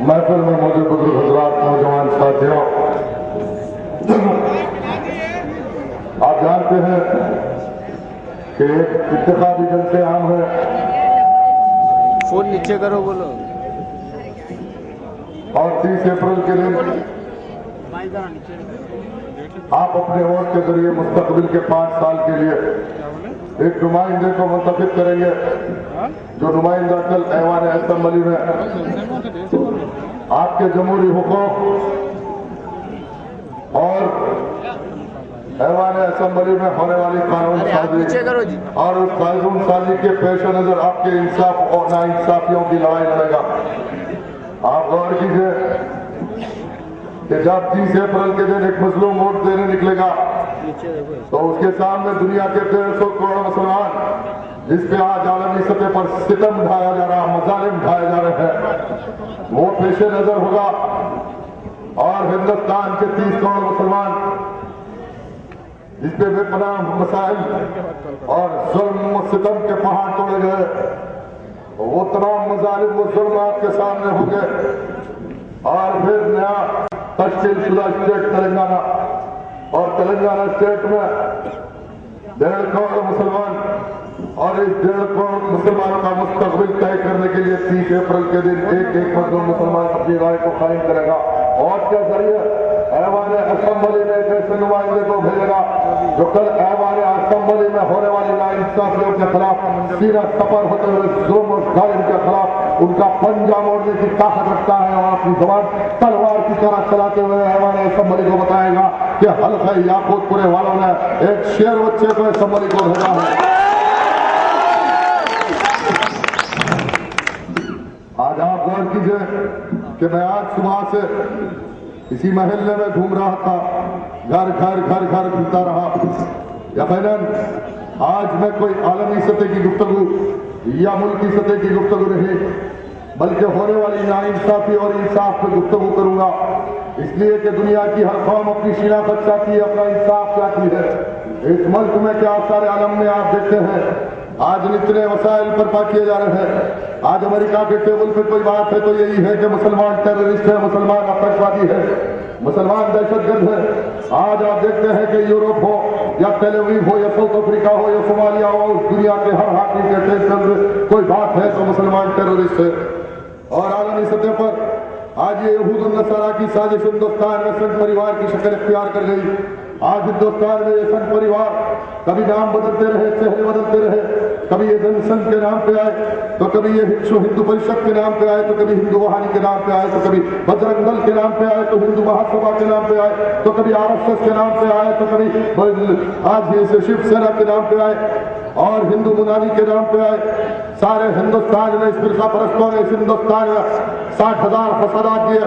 महफिल में मौजूद बुजुर्ग हजरात, नौजवान साथियों, आप जानते हैं कि एक इत्तेफाकी जलसे आम है। फोन नीचे करो, बोलो। और 30 अप्रैल के दिन आप अपने वोट के जरिए मुस्तकबिल के 5 साल के लिए एक नुमाइंदे को मुंतखब करेंगे, जो नुमाइंदा कल ऐवान असेंबली में आपके जमहूरी हुकूक और ऐवान असेंबली में होने वाली कानून साजी और उस कानून साजी के पेश नजर आपके इंसाफ और नाइंसाफियों की लड़ाई लड़ेगा। आप गौर कीजिए कि जब 30 अप्रैल के दिन एक मजलूम वोट देने निकलेगा तो उसके सामने दुनिया के 150 करोड़ मुसलमान, जिस पे आज आलमी सतह पर सितम ढाया जा रहा, मजालिम ढाए जा रहे हैं, वो पेशे नजर होगा। और हिंदुस्तान के 30 करोड़ मुसलमान, जिस पे बेपनाह मसाइल और जुल्म व सितम के पहाड़ तोड़े गए, वो तमाम मजालिम वो जुल्म आपके सामने होंगे। और फिर नया तश्कील शुदा स्टेट तेलंगाना, और तेलंगाना स्टेट में 1.5 करोड़ मुसलमान, और इस 1.5 करोड़ मुसलमानों का मुस्तकबिल तय करने के लिए 30 अप्रैल के दिन एक मजलूम मुसलमान अपनी राय को कायम करेगा। और क्या जरिए ऐवान असेंबली में एक ऐसे नुमाइंदे को भेजेगा जो कल ऐवान असेंबली में होने वाली नाइंसाफियों के खिलाफ सीना सफर होते हुए जुल्म और जालिम के खिलाफ उनका पंजा मोड़ने की ताकत रखता है, और अपनी जबान तलवार की तरह चलाते हुए ऐवान असेंबली को बताएगा कि हल्का याकूतपुरे वालों ने एक शेर बच्चे को असेंबली को भेजा है। आज आप गौर कीजिए कि मैं आज सुबह से इसी महल्ले में घूम रहा था, घर घर घर घर घूमता रहा। यकीनन आज मैं कोई आलमी सतह की गुफ्तगू या मुल्की सतह की गुफ्तगू नहीं, बल्कि होने वाली नाइंसाफी और इंसाफ पे गुफ्तगू करूंगा। इसलिए कि दुनिया की हर कौम अपनी शिनाख्त चाहती है, अपना इंसाफ चाहती है। इस मुल्क में क्या सारे आलम में आप देखते हैं आज इतने वसाइल बर्पा किए जा रहे हैं। आज अमेरिका के टेबल पर कोई बात है तो यही है कि मुसलमान टेररिस्ट है, मुसलमान आतंकवादी है, मुसलमान दहशतगर्द है। आज आप देखते हैं कि यूरोप हो या तेलवीव हो या साउथ अफ्रीका हो या सोमालिया हो, उस दुनिया के हर हाकिम के टेंशन कोई बात है तो मुसलमान टेररिस्ट है। और आलमी सतह पर आज ये यहूद नसारा की साजिश हिंदुस्तान में संघ परिवार की शक्ल इख्तियार कर गई। आज हिंदुस्तान में ये संघ परिवार कभी नाम बदलते रहे, चेहरे बदलते रहे, कभी ये जनसंघ के नाम पे आए तो कभी ये हिंदू परिषद के नाम पे आए, तो कभी हिंदू वहानी के नाम पे आए, तो कभी बजरंग दल के नाम पे आए, तो हिंदू महासभा के नाम पे आए, तो कभी RSS के नाम पे आए, तो कभी आज ये शिवसेना के नाम पे आए और हिंदू मुनादी के नाम पे आए। सारे हिंदुस्तान में इस फिरका परस्तों ने इस हिंदुस्तान में 60,000 फसादात दिए।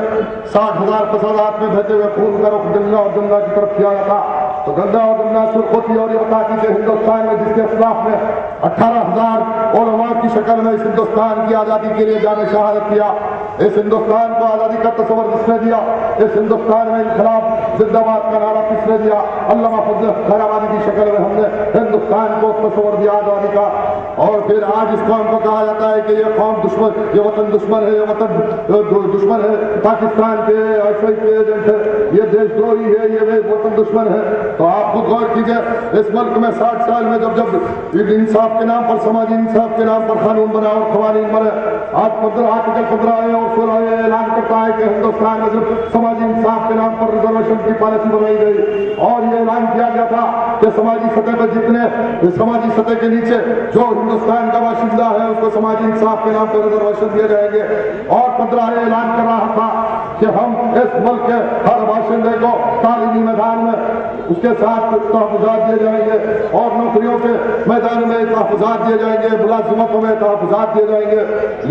60,000 फसादात में बहते हुए खून का रुख गंगा और जमुना की तरफ किया था, तो गंगा और जमुना सुर्ख होती और ये बताती कि हिंदुस्तान में जिसके खिलाफ में 18,000 उलमा की शक्ल में इस हिंदुस्तान की आजादी के लिए जाने शहादत किया, इस हिंदुस्तान को आजादी का तस्वर किसने दिया, इस हिंदुस्तान में इनकलाब जिंदाबाद का नारा किसने दिया, अल्लामा फजल खैराबादी की शक्ल में हमने हिंदुस्तान को तस्वर दिया आजादी का। और फिर आज इस कौम को कहा जाता है कि ये कौम दुश्मन, ये वतन दुश्मन है, ये वतन दुश्मन है, पाकिस्तान के आईएसआई के एजेंट है, ये देशद्रोही है, ये वतन दुश्मन है। तो आप खुद गौर कीजिए, इस मुल्क में 60 साल में जब इंसाफ के नाम पर, समाजी इंसाफ के नाम पर कानून बना और कवानीन बने, आज 15 आर्टिकल 15 और 16 ऐलान करता है कि हिंदुस्तान में जब समाजी इंसाफ के नाम पर रिजर्वेशन की पॉलिसी बनाई गई और ये ऐलान किया गया था कि समाजी सतह पर जितने समाजी सतह के नीचे जो हिंदुस्तान का बाशिंदा है उसको समाजी इंसाफ के नाम पर रिजर्वेशन दिए जाएंगे। और 15 ऐलान कर रहा था कि हम इस मुल्क के हर बाशिंदे को तालीमी मैदान में उसके साथ तहफुजात दिए जाएंगे और नौकरियों के मैदान में तहफुजात दिए जाएंगे, मुलाजिमतों में तहफुजात दिए जाएंगे।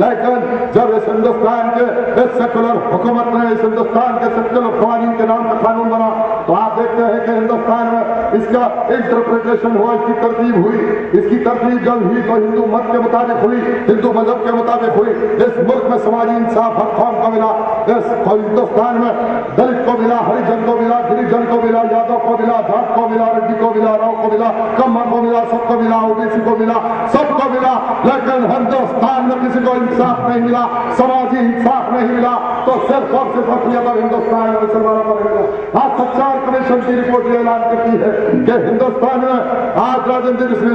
लेकिन जब इस हिंदुस्तान के इस सेकुलर हुकूमत ने इस हिंदुस्तान के सेकुलर कानून के नाम पर कानून बना, तो आप देखते हैं कि हिंदुस्तान में इसका इंटरप्रिटेशन हुआ, इसकी तरतीब हुई। इसकी तरतीब जब हुई तो हिंदू मत के मुताबिक हुई, हिंदू मजहब के मुताबिक हुई। इस मुल्क में समाजी इंसाफ हर कौम को मिला, इस हिंदुस्तान में दलित को मिला, हरिजन को मिला, गिरिजन को मिला, यादव को मिला, जाट को मिला, रेड्डी को मिला, राव को मिला, कम्मा को मिला, सबको मिला, ओबीसी को मिला, मिला, सबको मिला, लेकिन हिंदुस्तान में किसी को इंसाफ नहीं मिला, समाजी इंसाफ नहीं मिला, तो सिर्फ और सिर्फ अगर हिंदुस्तान में मुसलमानों पर मिला। आज सच्चार कमीशन की रिपोर्ट ये ऐलान करती है कि हिंदुस्तान में आज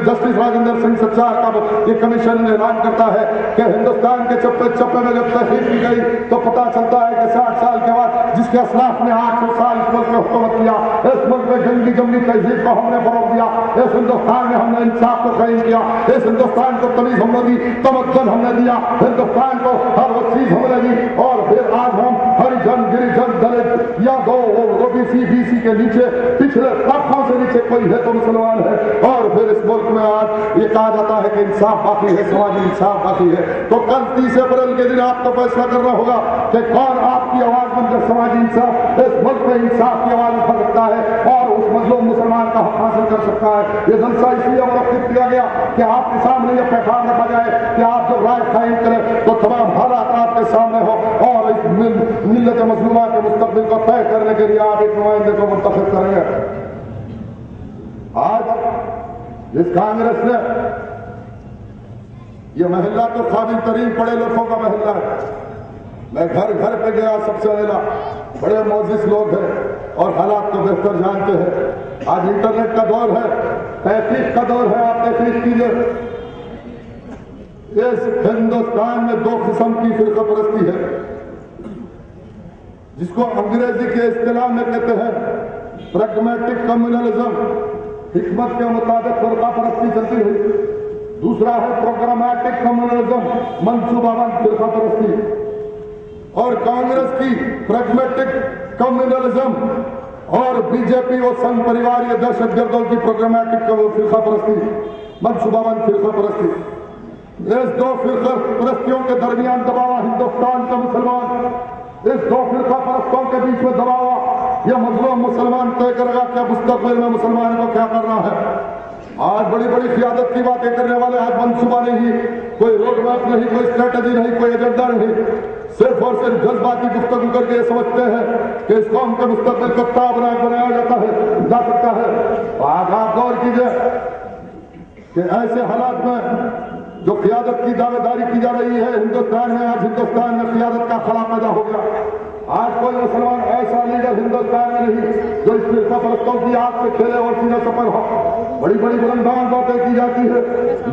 जस्टिस राजेंद्र सिंह सच्चार का ये कमीशन ऐलान करता है कि हिंदुस्तान के चप्पे चप्पे में जब तहरीर की गई तो पता चलता है कि 60 साल के बाद जिसके असलाफ ने 800 साल इस मुल्क में हुकूमत किया, इस मुल्क में जंगी जंगी तहजीब को हमने फरोग दिया, इस हिंदुस्तान में हमने इंसाफ को कायम किया, इस हिंदुस्तान को तमीज हमने दी, तमक्कुन हमने दिया, हिंदुस्तान को हर वो चीज हमने दी, और फिर आज हम हरिजन गिरिजन दलित या दो ओबीसी बीसी के नीचे पिछले तबकों से नीचे कोई है तो मुसलमान है, और फिर इस मुल्क में आज ये कहा जाता है कि इंसाफ बाकी है, समाजी इंसाफ बाकी है। तो कल 30 अप्रैल के दिन आपको फैसला करना होगा कि कौन आपकी आवाज बनकर समाजी इंसाफ इस मुल्क में इंसाफ की आवाज उठा सकता है और उस मजलूम मुसलमान का हक हासिल कर सकता है। ये जलसा इसलिए मुनक्किद किया गया कि आपके सामने यह पैगाम रखा जाए कि आप जब राय कायम करें तो तमाम हालात आपके सामने हो, और इस मिल्लत मजलूमा के मुस्तकबिल को तय करने के लिए आप एक नुमाइंदे को मुंतखब करेंगे। आज जिस कांग्रेस ने, यह महल्ला तो काबिल तरीन पढ़े लोगों का महल्ला है, मैं घर घर पे गया, सबसे पहला बड़े मोजिस लोग हैं और हालात को बेहतर जानते हैं। आज इंटरनेट का दौर है, तहकीक का दौर है, आप तहकीक कीजिए। इस हिंदुस्तान में दो किस्म की फिरका परस्ती है, जिसको अंग्रेजी के इस्तिलाह में कहते हैं प्रैग्मेटिक कम्युनलिज्म, हिकमत के मुताबिक फिरका परस्ती चलती है। दूसरा है प्रोग्रामेटिक कम्युनलिज्म, मंसूबाबंद फिरका परस्ती। और कांग्रेस की प्रैग्मेटिक कम्युनलिज्म और बीजेपी और संघ परिवार ये दहशतगर्दों की प्रोग्रामेटिक फिरका परस्ती, मंसूबाबंद फिरका परस्ती, इस दो फिरका परस्तियों के दरमियान दबावा हिंदुस्तान का मुसलमान, इस दो फिरका परस्तों के बीच में दबावा यह मजलूम मुसलमान तय करेगा क्या मुस्तकबिल में मुसलमान को क्या करना है। आज बड़ी बड़ी क़ियादत की बातें करने वाले आज मनसूबा नहीं, कोई रोड मैप नहीं, कोई स्ट्रेटेजी नहीं, कोई एजेंडा नहीं, सिर्फ और सिर्फ जज्बाती गुफ्तगू करके ये समझते हैं कि इस कौम के मुस्तकबिल को ताबनाक बनाया जा सकता है। आज आप गौर कीजिए कि ऐसे हालात में जो क़ियादत की दावेदारी की जा रही है हिंदुस्तान में, आज हिंदुस्तान में क़ियादत का खला पैदा हो गया। आज कोई मुसलमान ऐसा लीडर हिंदुस्तान में नहीं जो इस फिरका परस्तों की आग से खेले और सीना सफर हो। बड़ी बड़ी बुलंदान बातें की जाती है।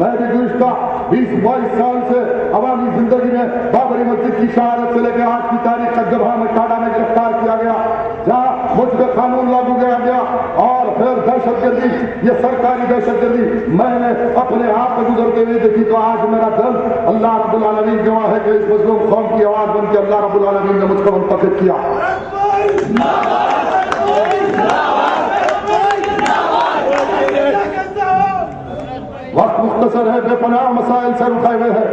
मैं भी गुज़िश्ता 20-22 साल से अवामी जिंदगी में बाबरी मस्जिद की शहादत से लेकर आज की तारीख तक जब हमें टाटा में गिरफ्तार किया गया, जहाँ मुझ पर कानून लागू किया गया और फिर दहशतगर्दी, ये सरकारी दहशतगर्दी मैंने अपने आप में गुजरते हुए देखी, तो आज मेरा दिल अल्लाह रब्बुल आलमीन गवाह है कि इस मजलूम कौम की आवाज बन के अल्लाह रब्बुल आलमीन ने मुझको मुंतखब किया। वक्त मुख्तसर है, बेपनाह मसाइल सर उठाए हुए हैं।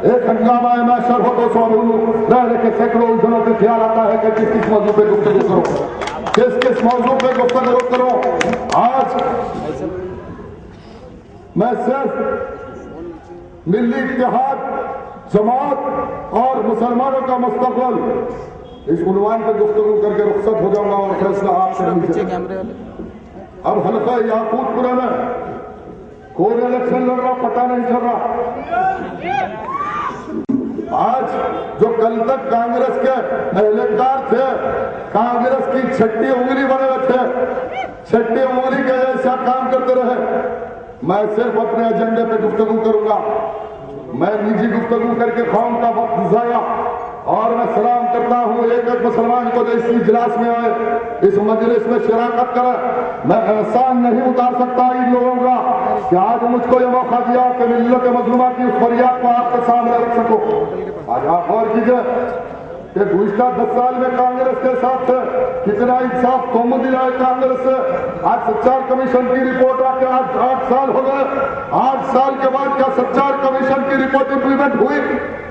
एक हंगामा है, मैशर हो 200 रहने के सैकड़ों उलझनों पे ख्याल आता है कि किस किस मौजू पे गुफ्तगू करो, किस किस मौजू पे गुफ्तगू करो। आज मैं सिर्फ मिल्ली इत्तेहाद, जमात और मुसलमानों का मुस्तकबिल इस उन्वान पर गुफ्तगू करके रुखसत हो जाऊंगा और फैसला आपसे नीचे। अब हल्का याकूतपुरा में कौन इलेक्शन लड़ रहा पता नहीं चल रहा। आज जो कल तक कांग्रेस के एहलकार थे, कांग्रेस की छठी उंगली बने हुए थे, छठी उंगली के जैसा काम करते रहे। मैं सिर्फ अपने एजेंडे पे गुफ्तगू करूंगा, मैं निजी गुफ्तगू करके कौम का वक्त जाया। और मैं सलाम करता हूँ एक एक मुसलमान को जो इस इजलास में आए, इस मजलिस में शिराकत करे। मैं एहसान नहीं उतार सकता इन लोगों का कि आज मुझको ये मौका दिया कि मिल्लत मजलूमा की उस फरियाद को आपके सामने रख सको। आज आप गौर कीजिए कि गुज़िश्ता 10 साल में कांग्रेस के साथ कितना इंसाफ कौम दिया है कांग्रेस से। आज सच्चार कमीशन की रिपोर्ट आके आज 8 साल हो गए। 8 साल के बाद क्या सच्चार कमीशन की रिपोर्ट इंप्लीमेंट हुई?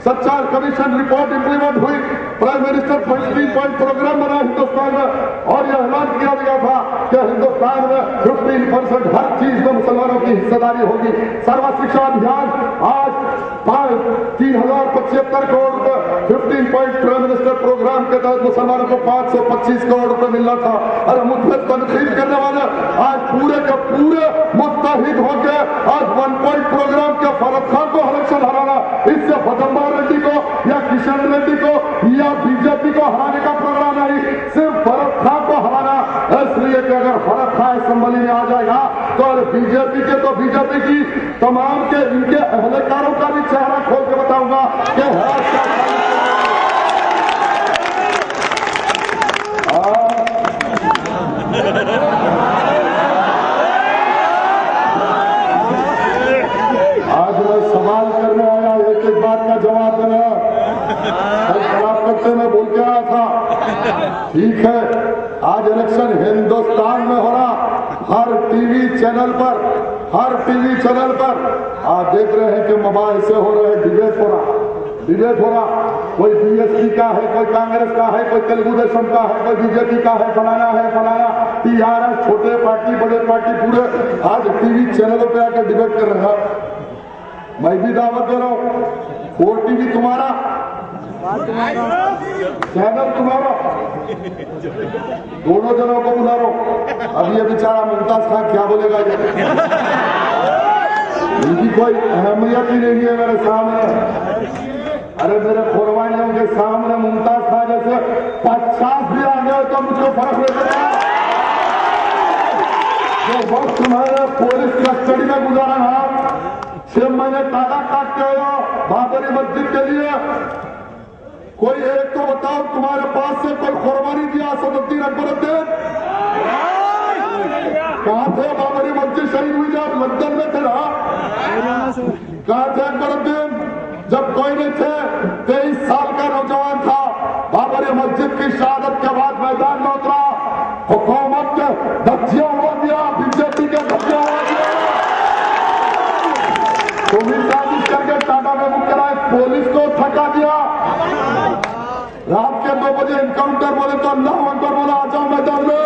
सच्चार कमीशन रिपोर्ट इंप्लीमेंट हुई। प्राइम मिनिस्टर 15 पॉइंट प्रोग्राम बना हिंदुस्तान में और यह ऐलान किया गया था कि हिंदुस्तान में 15% हर चीज में मुसलमानों की हिस्सेदारी होगी। सर्व शिक्षा अभियान आज 3075 करोड़ रुपए 15 पॉइंट प्राइम मिनिस्टर प्रोग्राम के तहत मुसलमानों को 525 करोड़ रुपए मिलना था। अरे मुझ पर तनकीद करने वाले आज पूरे के पूरे मुत्तहिद होकर आज 1 पॉइंट प्रोग्राम हराने का प्रोग्राम नहीं, सिर्फ फरक खान को हराना। इसलिए कि अगर फरक खान असेंबली में आ जाएगा तो बीजेपी के तो बीजेपी की तमाम के इनके अहलकारों का भी चेहरा खोल के बताऊंगा कि आज मैं सवाल करने आया, एक एक बात का जवाब देना। खराब करते में बोल के आया था, ठीक है। आज इलेक्शन हिंदुस्तान में हो रहा, हर टीवी चैनल पर आप देख रहे हैं कि मोबाइल से हो रहे, डिबेट हो रहा। कोई बीएसपी का है, कोई कांग्रेस का है, कोई तेलुगु देशम का है, कोई बीजेपी का है, फलाना टीआरएस, छोटे पार्टी बड़े पार्टी पूरे आज टीवी चैनलों पे आकर डिबेट कर रहे हैं। मैं भी दावत दे रहा हूं, 4 टीवी तुम्हारा, चैनल तुम्हारा, दोनों जनों को बुला रहा हूं। अब ये बेचारा मुमताज खान क्या बोलेगा, इनकी कोई अहमियत ही नहीं है मेरे सामने। अरे मेरे कुर्बानियों के सामने मुमताज खान जैसे 50 भी आ गए तो मुझको फर्क नहीं पड़ता। जो वक्त मैंने पुलिस कस्टडी में गुजारा ना, 6 महीने ताला काटते हो बाबरी मस्जिद के लिए, कोई एक तो बताओ तुम्हारे पास से कोई कुर्बानी दिया असदुद्दीन अकबरुद्दीन? कहां थे? बाबरी मस्जिद शहीद हुई जब लंदन में थे ना, कहां थे अकबरुद्दीन? जब कोई नहीं थे, 23 साल का नौजवान था, बाबरी मस्जिद की शहादत के बाद मैदान में उतरा, हुकूमत के धज्जियां हुआ दिया, बीजेपी के धज्जियां हुआ दिया। तुम ही साजिश करके टाटा में बुक कराए, पुलिस को थका दिया। रात के 2 बजे एनकाउंटर बोले तो अल्लाह अकबर बोला, आ जाओ मैदान में।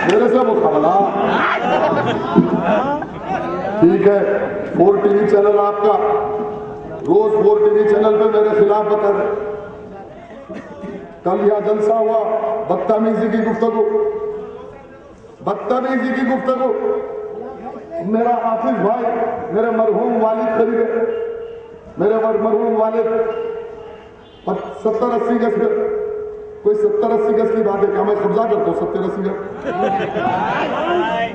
मेरे से मुकाबला, ठीक है। 4 टीवी चैनल आपका रोज 4 टीवी चैनल पे मेरे खिलाफ बता रहे। कल यहां जलसा हुआ, बदतमीजी की गुफ्तगू। मेरा हाफिज भाई, मेरे मरहूम वालिद खरीदे, मेरे मरहूम वालिद 70-80 गज पे, कोई 70-80 गज की बात है क्या? मैं कब्जा करता हूँ 70-80 गज।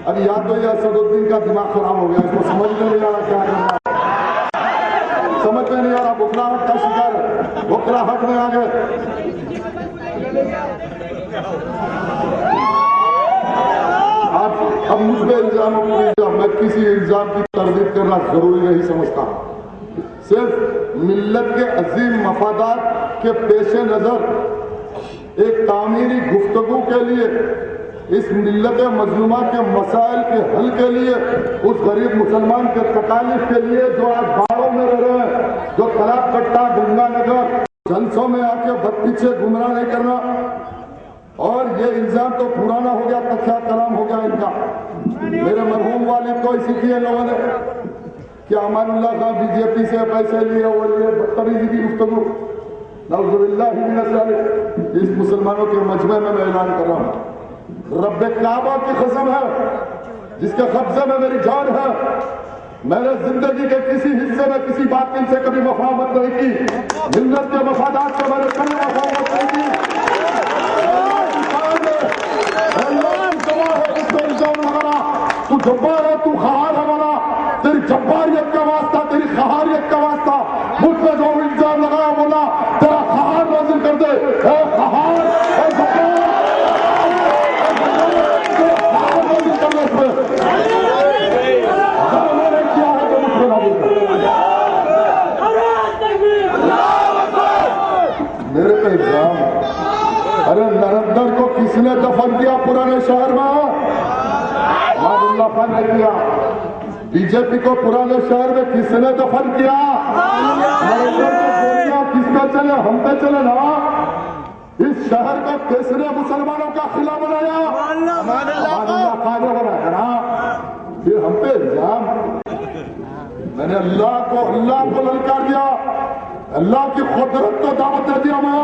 अभी याद तो ये असदुद्दीन का दिमाग खराब हो गया, इसको समझ में नहीं आ रहा क्या करना, समझ में नहीं आ रहा। बुखलाहट का शिकार है, बुखलाहट में आ गए। अब मुझ पे इल्जाम, मैं किसी इल्जाम की तरदीद करना जरूरी नहीं समझता। सिर्फ मिल्लत के अजीम मफादात के पेश नजर एक तामीरी गुफ्तगू के लिए, इस मिल्लत मजलूमा के मसाइल के हल के लिए, उस गरीब मुसलमान के तकालीफ के लिए जो आज बाड़ों में रह रहे हैं, जो खराब कट्टा गंगानगर जलसों में आके पीछे गुमराह नहीं करना। और ये इल्जाम तो पुराना हो गया, तख्या कलाम हो गया इनका। मेरे मरहूम वालिद को इसी किए लोगों ने कि अमानुल्लाह खान बीजेपी से पैसे लिए, वो लिए, बदतमीजी की गुफ्तगू, नऊजुबिल्लाह मिनश ज़ालिक। इस मुसलमानों के मजमे में मैं ऐलान कर रहा हूं, रब्बे काबा की कसम है, जिसके कब्जे में मेरी जान है, मैंने जिंदगी के किसी हिस्से में किसी बात से कभी मफामत नहीं की। मिल्लत के मफादात से मैंने कभी मफामत नहीं की। तू जब्बार है, तू खहार है, वाला तेरी जब्बारियत का वास्ता, तेरी खहारियत का वास्ता, मुझ पे जो इल्जाम लगाया बोला तेरा खहार नाज़िल कर दे। खहार नाज़िल करने से मैंने किया है तो मुझ पे नाज़िल कर। मेरे पे इल्जाम, अरे नरेंद्र को किसने दफन किया पुराने शहर में? मादुल्ला खान ने किया। बीजेपी को पुराने शहर में किसने दफन किया? नरेंद्र को गोलियां किस पे चले? हम पे चले ना। इस शहर को किसने मुसलमानों का किला बनाया? मादुल्ला खान ने बनाया ना। फिर हम पे इल्जाम। मैंने अल्लाह को ललकार दिया, अल्लाह की कुदरत को दावत दे दिया। मैं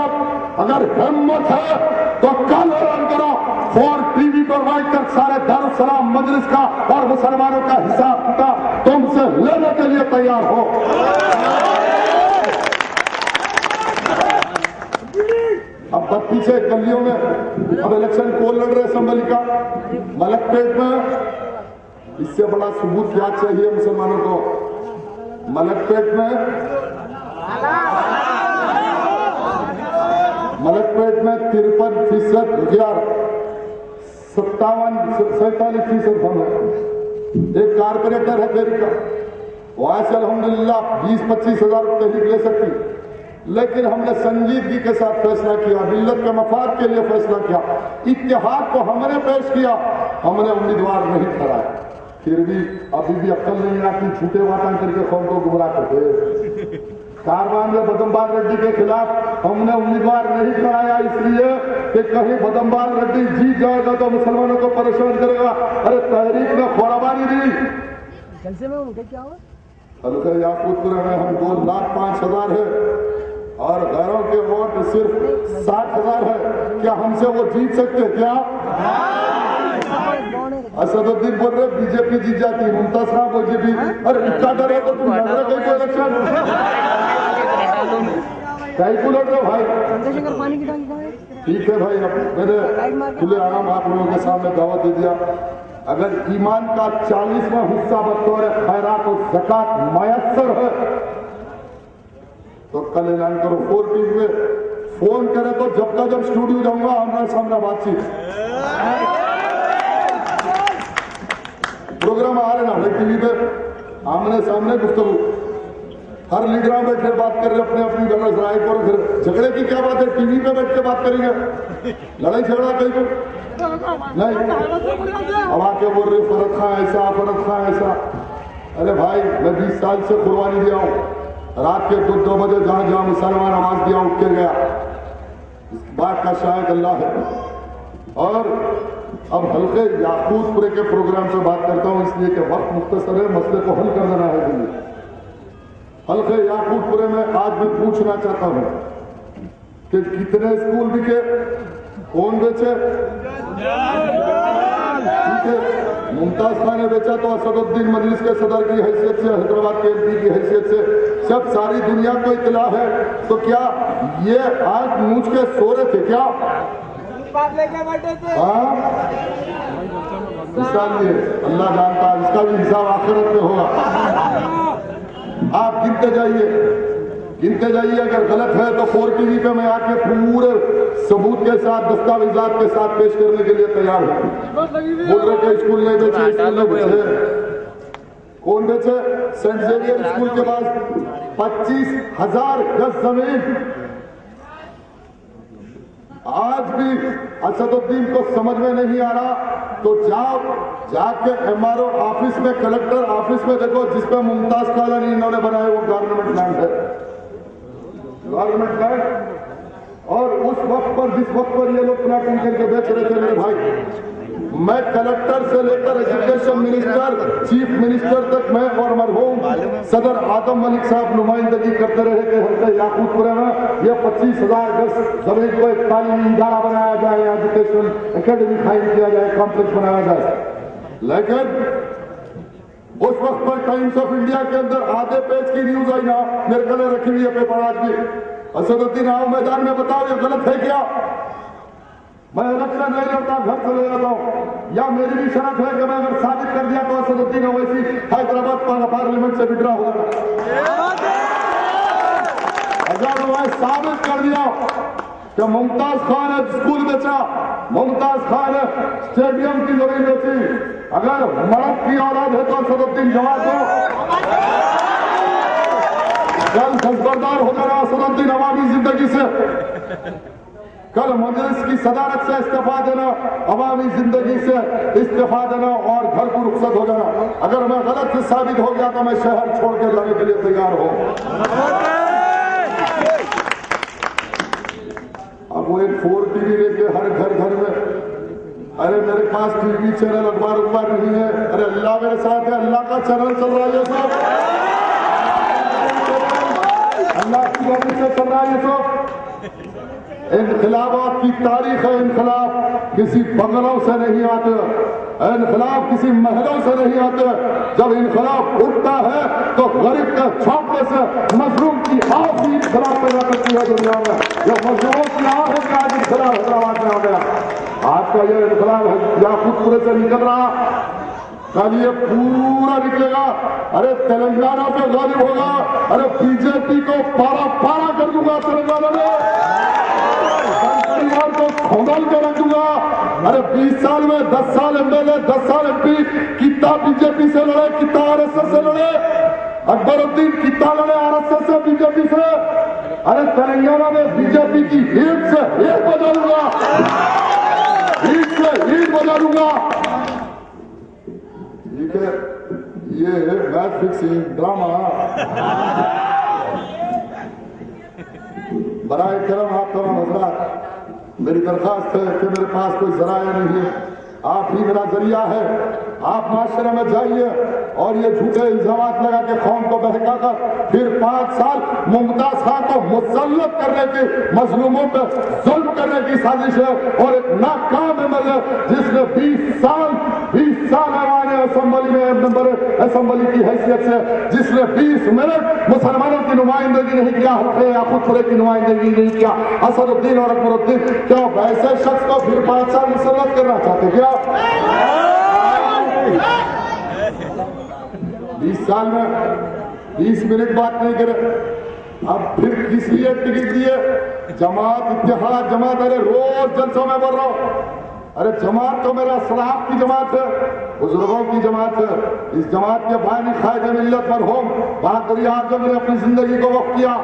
अगर हिम्मत है तो कल ऐलान करो, 4 टीवी पर वाइट कर सारे दारुसलाम मजलिस का और मुसलमानों का हिसाब किताब तुमसे लेने के लिए तैयार हो। अब 32 गलियों में अब इलेक्शन कौन लड़ रहे असेंबली का? मलकपेट में। इससे बड़ा सबूत क्या चाहिए मुसलमानों को? मलकपेट में 53% रुपया, 47% फंड है। एक कारपोरेटर है देरी का, वहां से अल्हम्दुलिल्लाह 20-25 हजार तहरीक ले सकती, लेकिन हमने संजीदगी के साथ फैसला किया, मिल्लत के मफाद के लिए फैसला किया, इत्तेहाद को हमने पेश किया, हमने उम्मीदवार नहीं कराया। फिर भी अभी भी अक्ल नहीं आती, झूठे वादा करके कौम को गुमराह करते। कारवान में बदमबार रेड्डी के खिलाफ हमने उम्मीदवार नहीं कराया इसलिए कि कहीं बदमबार रेड्डी जीत जाएगा तो मुसलमानों को परेशान करेगा। अरे तहरीक ने खोराबारी दी। जलसे में उनके क्या हुआ? हल्का याकूतपुर में हम 2,05,000 है और गैरों के वोट सिर्फ 60,000 है। क्या हमसे वो जीत सकते हैं क्या? असदुद्दीन बोल रहे बीजेपी जीत जाती, मुमताज खान बीजेपी। अरे इतना डर है तो तुम लड़ रहे कहीं को इलेक्शन कहीं को लड़ रहे भाई? चंद्रशेखर पानी की टांकी कहाँ है? ठीक है भाई, अब मैंने खुले आराम आप लोगों के सामने दावत दे दिया। अगर ईमान का 40वां हिस्सा बतौर खैरात और ज़कात मयस्सर है तो कल ऐलान करो। 4 टीवी में फोन करे तो जब का जब स्टूडियो जाऊंगा आमना सामना बातचीत प्रोग्राम आ रहे ना टीवी पे आमने सामने गुफ्तगू। हर लीडर बैठे बात कर रहे अपने अपनी गलत राय को। फिर झगड़े की क्या बात है? टीवी पे बैठ के बात करेंगे, लड़ाई झगड़ा कहीं को नहीं। अब आके बोल रहे फरत खां ऐसा, फरत खां ऐसा। अरे भाई मैं 20 साल से कुर्बानी दिया हूं, रात के 2 बजे जहां जहां मुसलमान आवाज दिया उठ के गया। इस बात का शायद अल्लाह है। और अब हल्के याकूतपुरे के प्रोग्राम पे बात करता हूं इसलिए कि वक्त मुख्तसर है, मसले को हल कर देना है दिल्ली। हल्के याकूतपुरे में आज मैं पूछना चाहता हूं कि कितने स्कूल बिके, कौन बेचे? ठीक है, मुमताज खान ने बेचा तो असदुद्दीन मजलिस के सदर की हैसियत से, हैदराबाद के एमपी की हैसियत से सब सारी दुनिया को इतला है। तो क्या ये आज मूझ के सो रहे थे क्या? हाँ, इसलिए अल्लाह जानता है, इसका भी हिसाब आखिरत में होगा। आप गिनते जाइए, अगर गलत है तो 4 टीवी पे मैं आके पूरे सबूत के साथ, दस्तावेजात के साथ पेश करने के लिए तैयार हूं। बोल रहे थे स्कूल नहीं बेचे, स्कूल नहीं बेचे। कौन बेचे? सेंट जेवियर स्कूल के पास 25,000 गज जमीन। आज भी असदुद्दीन को समझ में नहीं आ रहा तो जाके एमआरओ ऑफिस में, कलेक्टर ऑफिस में देखो, जिसपे मुमताज कॉलोनी इन्होंने बनाया वो गवर्नमेंट लैंड है, गवर्नमेंट लैंड। और उस वक्त पर, जिस वक्त पर ये लोग प्लाटिंग करके बेच रहे थे मेरे भाई, मैं कलेक्टर से लेकर एजुकेशन मिनिस्टर, चीफ मिनिस्टर तक मैं और मरहूम सदर आदम मलिक साहब नुमाइंदगी करते रहे कि हल्के याकूतपुरे में ये 25,000 गज जमीन को एक तालीमी इदारा बनाया जाए, एजुकेशन एकेडमी कायम किया जाए, कॉम्प्लेक्स बनाया जाए। लेकिन उस वक्त पर टाइम्स ऑफ इंडिया के अंदर आधे पेज की न्यूज आई ना, मेरे गले रखी हुई है पेपर आज भी। असदुद्दीन आओ मैदान में बताओ ये गलत है क्या? मैं इलेक्शन नहीं लड़ता, घर चले जाता हूं, या मेरी भी शर्त है कि मैं अगर साबित कर दिया तो असदुद्दीन ओवैसी हैदराबाद पार्लियामेंट से विड्रॉ हो जाएगा। अगर मैं साबित कर दिया कि मुमताज खान ने स्कूल बेचा, मुमताज खान ने स्टेडियम की जमीन बेची, अगर मर्द की औलाद है तो असदुद्दीन जवाब दो, कल खबरदार हो जाना असदुद्दीन अवामी जिंदगी से। कल मजलिस की सदारत से इस्तीफा देना, अवामी जिंदगी से इस्तीफा देना और घर को रुखसत हो जाना। अगर मैं गलत साबित हो गया तो मैं शहर छोड़ के जाने के लिए तैयार हूं। अब वो एक 4 टीवी लेके हर घर में, अरे मेरे पास टीवी चैनल अखबार नहीं है। अरे अल्लाह मेरे साथ है, अल्लाह का चैनल चल रहा है सब, अल्लाह की वजह से चल रहा है सब। इनकलाबात की तारीख है, इनकलाब किसी बंगलों से नहीं आते। इनकलाब किसी महलों से नहीं आते। जब इनकलाब उठता है तो गरीब के छापने से मजलूम की आह भी इनकलाब पैदा करती है दुनिया में। जो मजलूमों की आह है कि आज इनकलाब हैदराबाद में आ गया। आज का ये इनकलाब याकूतपुरे से निकल रहा, कल ये पूरा निकलेगा। अरे तेलंगाना पे गालिब होगा। अरे बीजेपी को पारा पारा कर दूंगा तेलंगाना में, परिवार को खोदल कर रख दूंगा। अरे 20 साल में 10 साल एमएलए 10 साल एमपी कितना बीजेपी से लड़े, कितना आरएसएस से लड़े। अकबरुद्दीन कितना लड़े आरएसएस से, बीजेपी से। अरे तेलंगाना में बीजेपी की ईद से ईद बजा दूंगा, ईद से ईद बजा दूंगा। ये मैच फिक्सिंग ड्रामा बराए करम आप तमाम हजरात, मेरी दरखास्त है कि मेरे पास कोई जराया नहीं है, आप ही मेरा जरिया है। आप माशरे में जाइए और ये झूठे इल्जामात लगा के कौम को बहकाकर फिर 5 साल मुमताज खान को मुसल्लत करने की, मजलूमों पर जुल्म करने की साजिश है। और एक नाकाम एमएलए जिसने 20 साल हमारे असेंबली में मेंबर असेंबली की हैसियत से, जिसने 20 मिनट मुसलमानों की नुमाइंदगी नहीं किया, हल्के याकूतपुरे की नुमाइंदगी नहीं किया, असदुद्दीन और अकबरुद्दीन, क्या वैसे शख्स को फिर 5 साल मुसल्लत करना चाहते क्या? 20 साल में 20 मिनट बात नहीं करे। अब फिर किस लिए टिकट दिए? जमात इत्तेहाद जमात। अरे रोज जलसों में बोल रहा हूं, अरे जमात तो मेरा सलाफ की जमात है, बुजुर्गों की जमात है। इस जमात के बानी कायदे मिल्लत मरहूम बहादुर आजम ने अपनी जिंदगी को वक्त किया,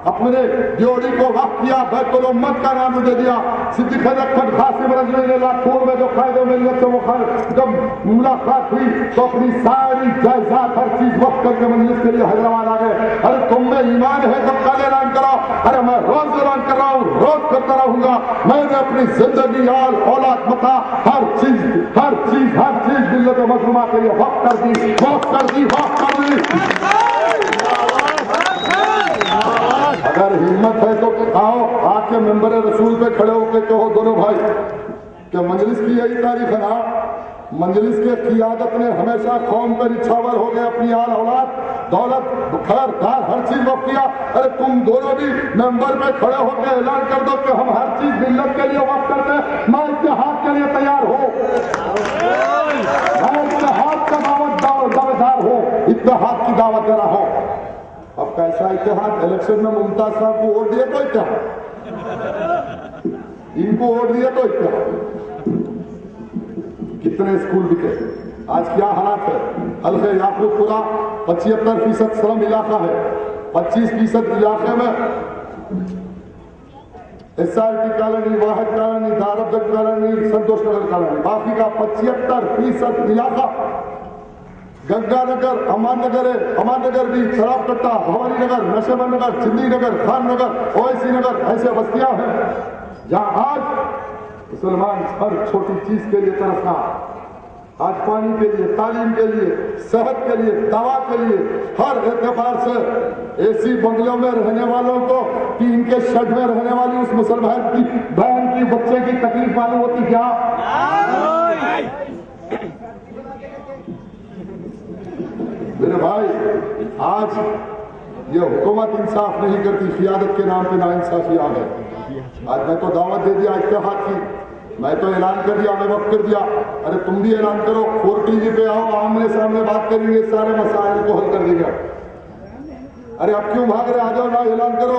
अपने ड्योढ़ी को वक्त किया, बैतुल उम्मत का नाम दे दिया। सिद्दीक अकबर कासिम रजवी ने लाहौर में जो कायदे मिल्लत से जब मुलाकात हुई तो अपनी सारी जायदाद हर चीज वक्त करके मजलिस के लिए हैदराबाद आ गए। अरे तुम में ईमान है तब कल ऐलान करो। अरे मैं रोज ऐलान कर रहा हूँ, रोज करता रहूंगा। मैंने अपनी जिंदगी आल औलाद मता हर चीज मिल्लत मजलूमा के लिए वक्त कर दी, वक्त कर दी, वक्त कर दी। अगर हिम्मत है तो आओ, आके मेंबर रसूल पे खड़े होकर कहो दोनों भाई कि मजलिस की यही तारीख है ना। मजलिस के क़ियादत ने हमेशा कौम पर निछावर हो गए, अपनी आल औलाद दौलत खैर दार हर चीज वक्त किया। अरे तुम दोनों भी मेंबर पे खड़े होकर ऐलान कर दो कि हम हर चीज मिल्लत के लिए वक्त करते हैं। मैं इत्तेहाद के लिए तैयार हूँ, मैं इत्तेहाद का दावेदार हूँ, इत्तेहाद की दावत दे रहा हूँ। अब कैसा इत्तेहाद? इलेक्शन में मुमताज साहब को वोट दिए तो इत्तेहाद, इनको वोट दिए तो इत्तेहाद। कितने स्कूल बिके, आज क्या हालात है? हल्के याकूतपुरा 75% स्लम इलाका है, 25% इलाके में SRT कॉलोनी, वाहिद कॉलोनी, दारबजंग कॉलोनी, संतोष नगर कॉलोनी, बाकी का 75% इलाका गंगानगर, अमान नगर है, अमान नगर भी शराब कट्टा, हवाली नगर, नशेबंद नगर, सिंधी नगर, खान नगर, ओवैसी नगर, ऐसे बस्तियां हैं जहां आज मुसलमान हर छोटी चीज के लिए तरसना, आज पानी के लिए, तालीम के लिए, सेहत के लिए, दवा के लिए, हर एतबार से ऐसी बंगलों में रहने वालों को कि इनके शेड में रहने वाली उस मुसलमान की बहन की बच्चे की तकलीफ मालूम होती क्या? मेरे भाई, आज ये हुकूमत इंसाफ नहीं करती, क़ियादत के नाम पे नाइंसाफी आ गई। आज मैं तो दावत दे दिया इत्तेहाद की, मैं तो ऐलान कर दिया, मैं वक्त कर दिया। अरे तुम भी ऐलान करो, 4 TV पे आओ, आमने सामने बात करेंगे, सारे मसाइल को हल कर देंगे। अरे अब क्यों भाग रहे? आ जाओ ना, ऐलान करो।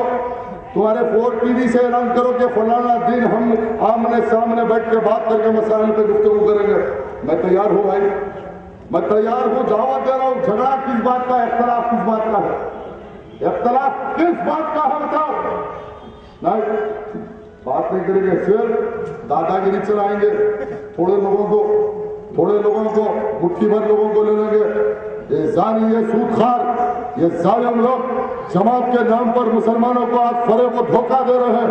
तुम्हारे 4 TV से ऐलान करो कि फलाना दिन हम आमने सामने बैठ के बात करके मसाइल पे गुफ्तगू करेंगे। मैं तैयार हूँ भाई, मैं तैयार हूँ, दावत दे रहा हूँ। झगड़ा किस बात का है? इख्तलाफ किस बात का है? इख्तलाफ किस बात का है बताओ? नहीं, बात नहीं करेंगे, सिर्फ दादागिरी चलाएंगे। थोड़े लोगों को मुट्ठी भर लोगों को ले लेंगे। ये जानी, ये सूदखार, ये जालिम लोग जमात के नाम पर मुसलमानों को आज फरेब को धोखा दे रहे हैं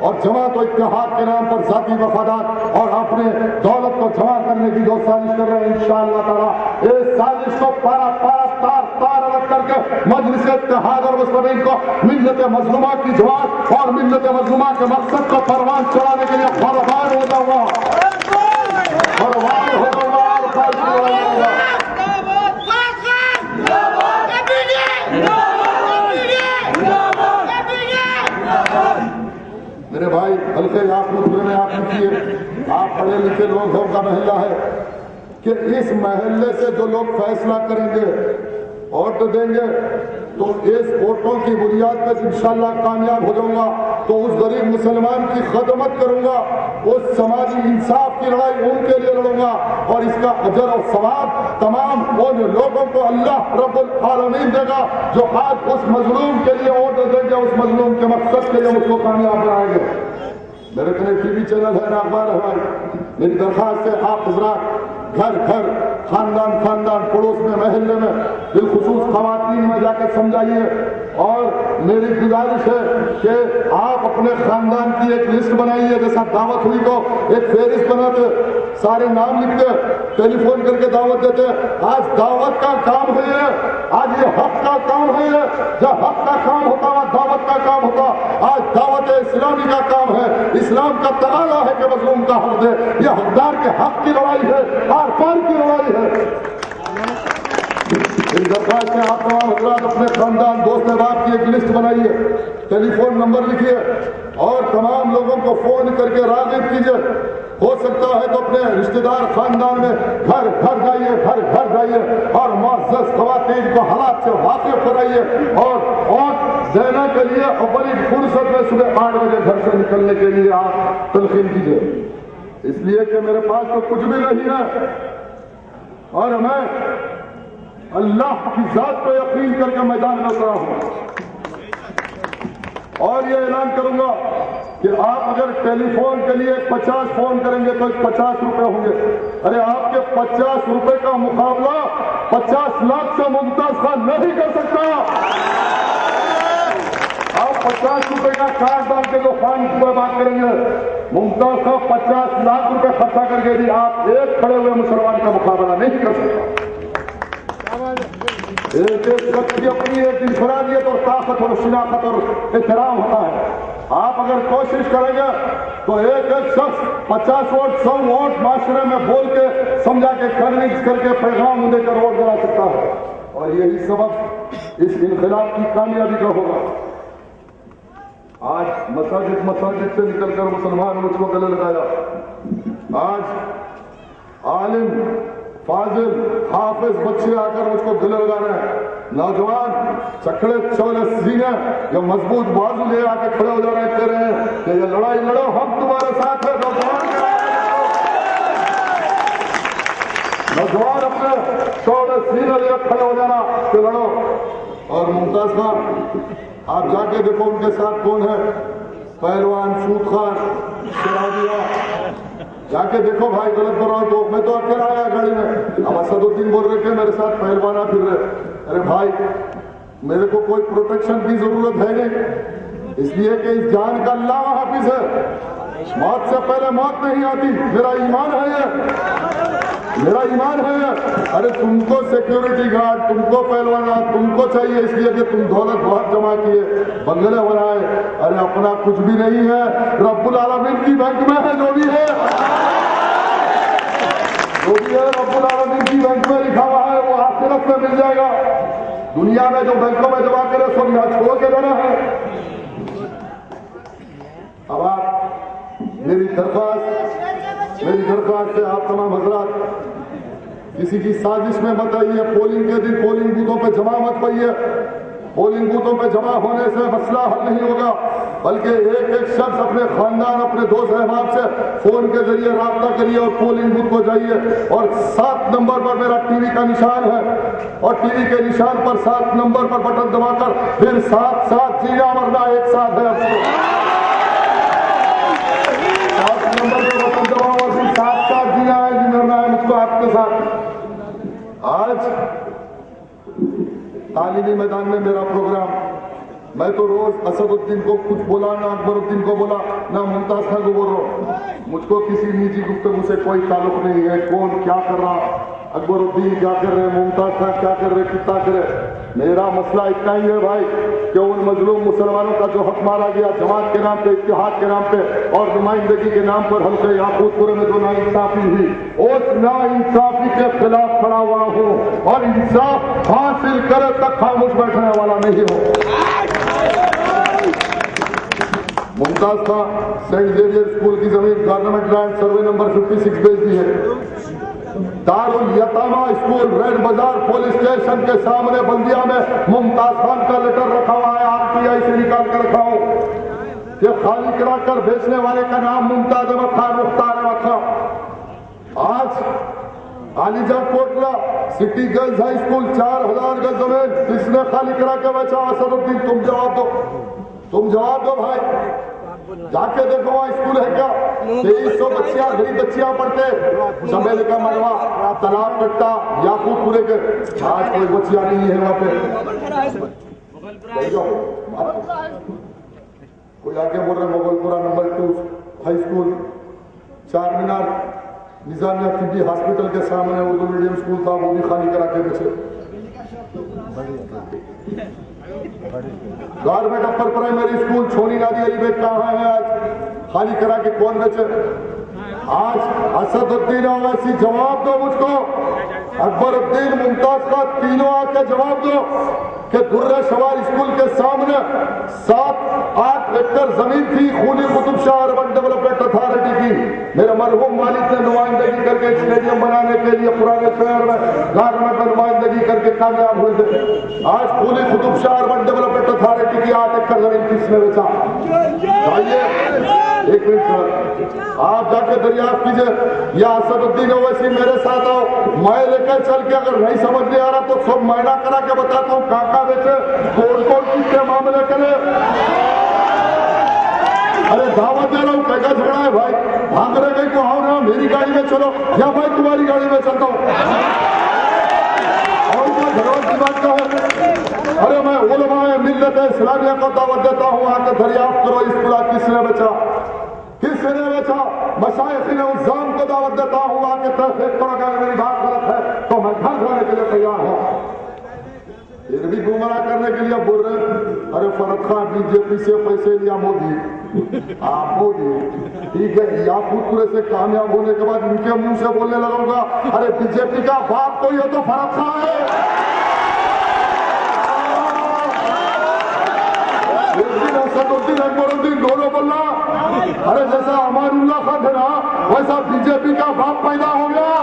और जमात और इत्तेहाद के नाम पर जाती वफादात और अपने दौलत को जमा करने की जो साजिश कर रहे हैं, इंशाअल्लाह ताला इस साजिश को तार अलग करके मजलिस इत्तेहाद और मुस्लिमीन को मिल्लत मजलूमा की जमात और मिल्लत मजलूमा के मकसद को परवान चढ़ाने के लिए फरमान हो जाऊंगा। पढ़े लिखे लोगों का महल्ला है कि इस महल्ले से जो लोग फैसला करेंगे, वोट देंगे, तो इस वोटों की बुनियाद पर इंशाल्लाह कामयाब हो जाऊंगा। तो उस गरीब मुसलमान की खदमत करूंगा, उस समाजी इंसाफ की लड़ाई उनके लिए लड़ूंगा और इसका अजर और सवाब तमाम उन लोगों को अल्लाह रब्बुल आलमीन देगा जो आज उस मजलूम के लिए वोट देंगे, उस मजलूम के मकसद के लिए उसको कामयाब बनाएंगे। मेरे कने टीवी चैनल है ना, अखबार है हमारी। मेरी दरखास्त है आप हजरात घर घर, खानदान खानदान, पड़ोस में, महल्ले में, बिलखुसूस खवातीन में जाकर समझाइए। और मेरी गुजारिश है कि आप अपने खानदान की एक लिस्ट बनाइए, जैसा दावत हुई तो एक फेरिस्त बनाते, सारे नाम लिखते, टेलीफोन करके दावत देते। आज दावत का काम है ये, आज ये हक का काम है ये। जब हक का काम होता वह दावत का काम होता। आज दावत इस्लामी का काम है। इस्लाम का तकाजा है कि मजलूम का हक दे। यह हकदार के हक की लड़ाई है, आर पार की लड़ाई है। इन दरखास्त से आप तमाम हजरात अपने खानदान, दोस्त अहबाब की एक लिस्ट बनाइए, टेलीफोन नंबर लिखिए और तमाम लोगों को फोन करके राग़िब कीजिए। हो सकता है तो अपने रिश्तेदार खानदान में घर घर जाइए, घर घर जाइए और मुअज़्ज़ज़ ख़वातीन को हालात से वाकिफ कराइए और वोट देने के लिए और बड़ी फुर्सत में सुबह 8 बजे घर से निकलने के लिए आप तलकीन कीजिए। इसलिए कि मेरे पास तो कुछ भी नहीं है और मैं अल्लाह की जात पर यकीन करके मैदान में उतरा हूं और ये ऐलान करूंगा कि आप अगर टेलीफोन के लिए 50 फोन करेंगे तो 50 रुपए होंगे। अरे आपके 50 रुपए का मुकाबला 50 लाख से मुमताज खान नहीं कर सकता। आप 50 रुपए का कार्ड डाल के जो खान पर बात करेंगे, मुमताज खान 50 लाख रुपए खर्चा करके भी आप एक खड़े हुए मुसलमान का मुकाबला नहीं कर सकता। एक शख्स की अपनी एक इंफरादियत और ताकत और शिनाखत और एहतराम होता है। आप अगर कोशिश करेंगे तो एक एक शख्स 50 वोट 100 वोट माशरे में बोल के समझा के कन्विंस करके पैगाम देकर वोट दिला सकता है और यही सबब इस इनकलाब की कामयाबी का होगा। आज मसाजिद से निकलकर मुसलमान मुझको गले लगाया। आज आलिम फाजिल हाफिज बच्चे आकर मुझको गले लगा रहे हैं। नौजवान चखड़े चौले सीने या मजबूत बाजू ले आकर खड़े हो जा रहे हैं, कह रहे हैं कि ये लड़ाई लड़ो, हम तुम्हारे साथ है। नौजवान अपने चौले सीने ले खड़े हो जाना कि लड़ो। और मुमताज खान आप जाके देखो उनके साथ कौन है, पहलवान, सूद खान, शराबिया, जाके देखो भाई, गलत कर रहा हूं तो मैं तो अकेला आया गाड़ी में। अब असदुद्दीन बोल रहे थे मेरे साथ पहलवाना फिर रहे। अरे भाई मेरे को कोई प्रोटेक्शन की जरूरत है नहीं, इसलिए कि इस जान का अल्लाह हाफिज है। मौत से पहले मौत नहीं आती, मेरा ईमान है ये, मेरा ईमान है ये। अरे तुमको सिक्योरिटी गार्ड, तुमको पहलवाना तुमको चाहिए इसलिए कि तुम दौलत बहुत जमा किए, बंगले बनाए। अरे अपना कुछ भी नहीं है, रब्बुल आलमीन की बैंक में है। जो भी है रब्बुल आलमीन की बैंक में लिखा हुआ है वो आखिरत में मिल जाएगा। दुनिया में जो बैंकों में जमा करे सो यहाँ छोड़ के देना है। अब आप मेरी दरख्वास्त से आप तमाम हजरात किसी की साजिश में मत आइए। पोलिंग के दिन पोलिंग बूथों पे जमा मत पाइए। पोलिंग बूथों पे जमा होने से मसला हल नहीं होगा, बल्कि एक एक शख्स अपने खानदान, अपने दोस्त अहबाब से फोन के जरिए राब्ता करिए और पोलिंग बूथ को जाइए। और 7 नंबर पर मेरा टीवी का निशान है और टीवी के निशान पर 7 नंबर पर बटन दबाकर फिर 7 जीना मरना एक साथ है। 7 नंबर पर बटन दबाओ और फिर 7 जीना है, जी मरना है मुझको आपके साथ। आज तालीमी मैदान में मेरा प्रोग्राम, मैं तो रोज असदुद्दीन को कुछ बोला, ना अकबरुद्दीन को बोला, ना मुमताज खान को बोल रहा हूं। मुझको किसी निजी गुफ्तगू से कोई ताल्लुक नहीं है। कौन क्या कर रहा, अकबरुद्दीन क्या कर रहे, मुमताज खान क्या कर रहे, कितना करे, मेरा मसला इतना ही है भाई कि उन मजलूम मुसलमानों का जो हक मारा गया जमात के नाम पे, इत्तेहाद के नाम पे और नुमाइंदगी के नाम पर हल्के याकूतपुर में जो नाइंसाफी हुई, उस नाइंसाफी के खिलाफ खड़ा हुआ हूं और इंसाफ हासिल करे तक खामोश बैठने वाला नहीं हूं। मुमताज खां सेंट जेवियर स्कूल की जमीन गवर्नमेंट लैंड सर्वे नंबर 56 बेच दी है। दारुल यतामा स्कूल रेड बाजार पुलिस स्टेशन के सामने बल्दिया में मुमताज खान का लेटर रखा हुआ है, आरटीआई से निकाल कर रखा हूं। ये खाली कराकर बेचने वाले का नाम मुमताज अहमद खान मुख्तार अहमद खान। आज Alijah Kotla city girls high school 4000 गज जमीन किसने खाली करा के बेचा? असदुद्दीन, तुम जवाब दो, तुम जवाब दो भाई। जाके देखो वहां स्कूल है क्या? 2300 बच्चियां, गरीब बच्चियां पढ़ते, चमेली का मरवा, तालाब कट्टा, याकूतपुरे के। आज कोई बच्चियां नहीं है वहां पे। कोई आके बोल रहे मुगलपुरा नंबर 2 हाई स्कूल, चार मीनार निजामिया तिब्बी हॉस्पिटल के सामने उर्दू मीडियम स्कूल था, वो भी खाली करा के बेचे। गवर्नमेंट अपर प्राइमरी स्कूल छोनी नादी अली बेग कहाँ है? आज खाली करा के कौन बेचे? आज असदुद्दीन ओवैसी जवाब दो मुझको, अकबरुद्दीन, मुमताज का तीनों आके जवाब दो कि दुर्रे शवार स्कूल के सामने 7-8 एकड़ जमीन थी खूनी Qutub Shah urban development authority की। मेरे मरहूम वालिद ने नुमाइंदगी करके स्टेडियम बनाने के लिए पुराने शहर में गवर्नमेंट में नुमाइंदगी करके कामयाब हुए थे। आज खूनी Qutub Shah urban development authority की 8 एकड़ जमीन किसने बेचा? आइए एक मिनट, आप जाके दरियाफ्त कीजिए। या असदुद्दीन ओवैसी मेरे साथ आओ, मैं लेकर चल के, अगर नहीं समझ नहीं आ रहा तो सब मैना करा के बताता हूँ काका बेचे, कौन कौन किसके मामले करे। अरे दावत दे रहा हूँ, कैसा झगड़ा है भाई? भाग रहे कहीं को, आओ ना मेरी गाड़ी में चलो या मैं तुम्हारी गाड़ी में चलता हूँ। और कोई झगड़ा की बात का है? अरे मैं उलमाए मिल्लत इस्लामिया को दावत देता हूँ, आके दरियाफ्त करो स्कूल किसने बेचा, किसने बेचा। मशाइखिन उज़्ज़ाम को दावत देता हूँ, आके तहकीक करो, अगर मेरी बात गलत है तो मैं घर जाने के लिए तैयार हूँ। ये भी गुमराह करने के लिए बोल रहे हैं। अरे फरद खान बीजेपी से पैसे लिया मोदी, आप मोदी ठीक है, याकूतपुरे से कामयाब होने के बाद इनके मुंह से बोलने लगूंगा अरे बीजेपी का बाप कोई है तो फरद खान है। असदुद्दीन अकबरुद्दीन दोनों बोलना। अरे जैसा अमानुल्लाह खान थे ना, वैसा बीजेपी का बाप पैदा हो गया।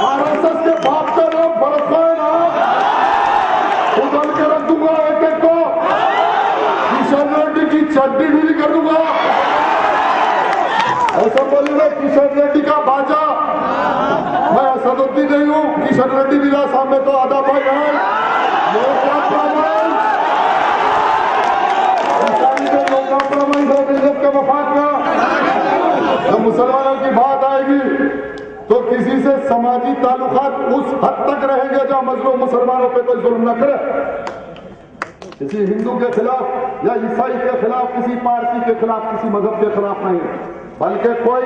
आरएसएस के बाप का नाम फरद खान है ना, उधर के रख दूंगा एक एक को, किशन रेड्डी की चड्डी ढीली कर दूंगा। ऐसा बोलेगा किशन रेड्डी का बाजा। मैं असदुद्दीन नहीं हूँ, किशन रेड्डी मिला सामने तो आधा भाई है। के वफात में जब मुसलमानों की बात आएगी तो किसी से समाजी ताल्लुकात उस हद तक रहेंगे जहां मजलूम मुसलमानों पे कोई जुल्म न करे। किसी हिंदू के खिलाफ या ईसाई के खिलाफ, किसी पारसी के खिलाफ, किसी मजहब के खिलाफ नहीं, बल्कि कोई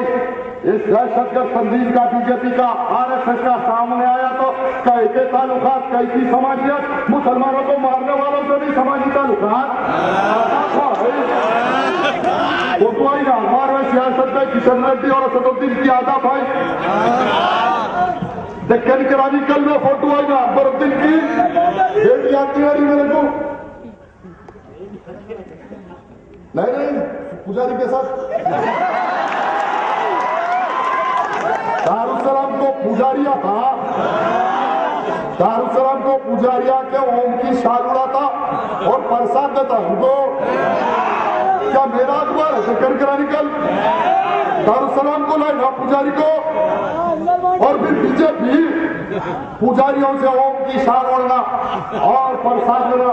इस दहशतगर्द तंजीम का, बीजेपी का, आरएसएस का सामने आया तो कैसे ताल्लुकात, कैसी समाजियत, मुसलमानों को मारने वालों से भी समाजी ताल्लुकात। वो तो आई ना अखबार में सियासत में किशन रेड्डी और असदुद्दीन की आदा भाई। डेक्कन क्रॉनिकल में फोटो आई ना अकबरुद्दीन की बेटी आती है मेरे को, नहीं पुजारी के साथ दारुसलाम को पुजारिया था, दारुसलाम को पुजारिया के ओम की शाल उड़ाता और प्रसाद देता हमको। क्या मेरा अखबार है डेक्कन क्रॉनिकल? दारुसलाम को लाए ना पुजारी को, और फिर बीजेपी पुजारियों से ओम की शान ओढ़ना और प्रसाद देना।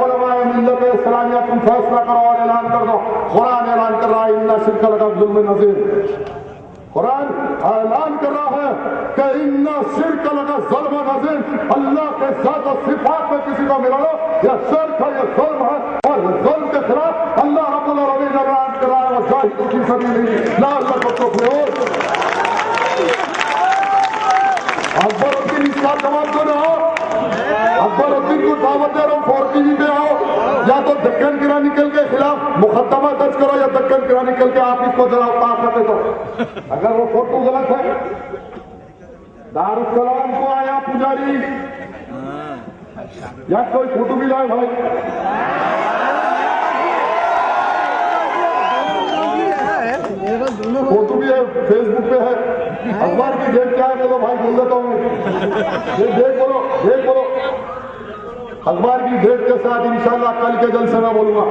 उलमाए मिल्लत इस्लामिया तुम फैसला करो और ऐलान कर दो। कुरान ऐलान कर रहा है इन्ना शिर्क लगा जुल्म नज़ीर। कुरान ऐलान कर रहा है कि इन्ना शिर्क लगा जुल्म नज़ीर। अल्लाह के साथ और सिफात में किसी को मिला लो, यह शिर्क है, यह जुल्म है, और जुल्म के खिलाफ अल्लाह रब्बुल आलमीन ऐलान कर रहा है वजाहिदू फी सबीलिल्लाह लअल्लकुम तुफ्लिहून। अकबरुद्दीन इसका जवाब दो ना। अकबरुद्दीन को दावत दे रहा हूँ, 4TV पे आओ, या तो डेक्कन क्रॉनिकल के खिलाफ मुकदमा दर्ज करो या डेक्कन क्रॉनिकल के आप इसको जरा ताकत दो। अगर वो फोटो गलत है, दारुसलाम को आया पुजारी या कोई फोटो भी लाए भाई, फोटो भी है, फेसबुक पे है। अखबार की डेट क्या है बोलो भाई, बोल देता हूँ। डेट बोलो। अखबार की डेट के साथ इंशाल्लाह कल के जलसे में बोलूंगा।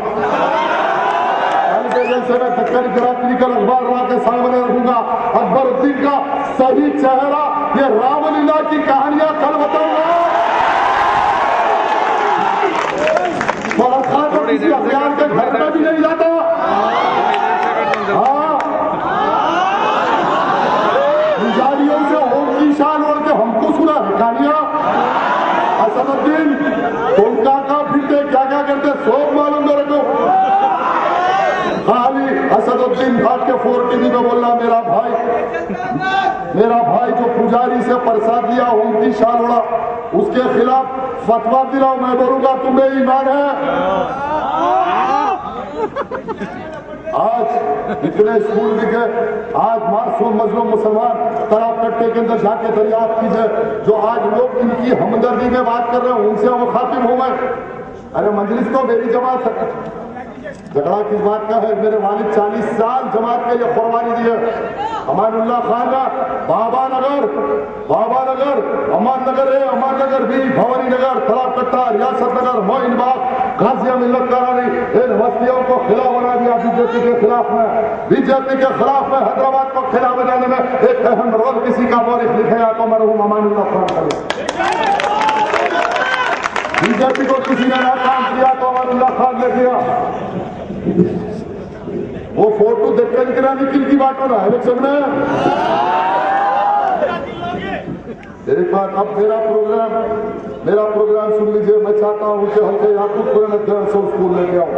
कल के जलसे में दक्कन क्रांतिकल अखबार ला के सामने रखूंगा। अकबरुद्दीन का सही चेहरा, ये रामलीला की कहानियां कल बताऊंगा। किसी अखियार के घर में भी नहीं जाता। हाँ, पुजारियों से ओम की शान ओढ़ के हमको सुना है कहानियां। असदुद्दीन तुम क्या फिरते, क्या करते, सब मालूम मेरे को। खाली असदुद्दीन भाग के 4 टीवी में बोलना, मेरा भाई जो पुजारी से प्रसाद लिया, ओम की शान ओढ़ा, उसके खिलाफ फतवा दिलाओ। मैं बोलूंगा तुम्हें ईमान है। आज इतने स्कूल दिखे, आज मासूम मजलूम मुसलमान तलाब कट्टे के अंदर जाके दरियाफ्त कीजिए। जो आज लोग इनकी हमदर्दी में बात कर रहे हैं, उनसे मुखातिब हो गए। अरे मजलिस तो मेरी जमात है, झगड़ा किस बात का है? मेरे वालिद 40 साल जमात के लिए कुर्बानी दी है। अमानुल्लाह खान का बाबा नगर, अमान नगर है, अमान नगर भी, भवानी नगर, तलाब कट्टा, रियासत नगर, मोइन बाग, गाजिया मिल्लत करानी, इन बस्तियों को खिला बना दिया बीजेपी के खिलाफ में। हैदराबाद को खिला बनाने में एक अहम रोल किसी का मौलिक लिखेगा तो मरहूम अमानुल्लाह खान करे। बीजेपी को किसी ने नाकाम किया तो अमानुल्लाह खान ने किया। वो फोटो देखकर निकलानी की बात हो रहा है इलेक्शन में। एक बार अब मेरा प्रोग्राम सुन लीजिए। मैं चाहता हूं कि हल्के याकूब कुरान स्कूल लेके आओ,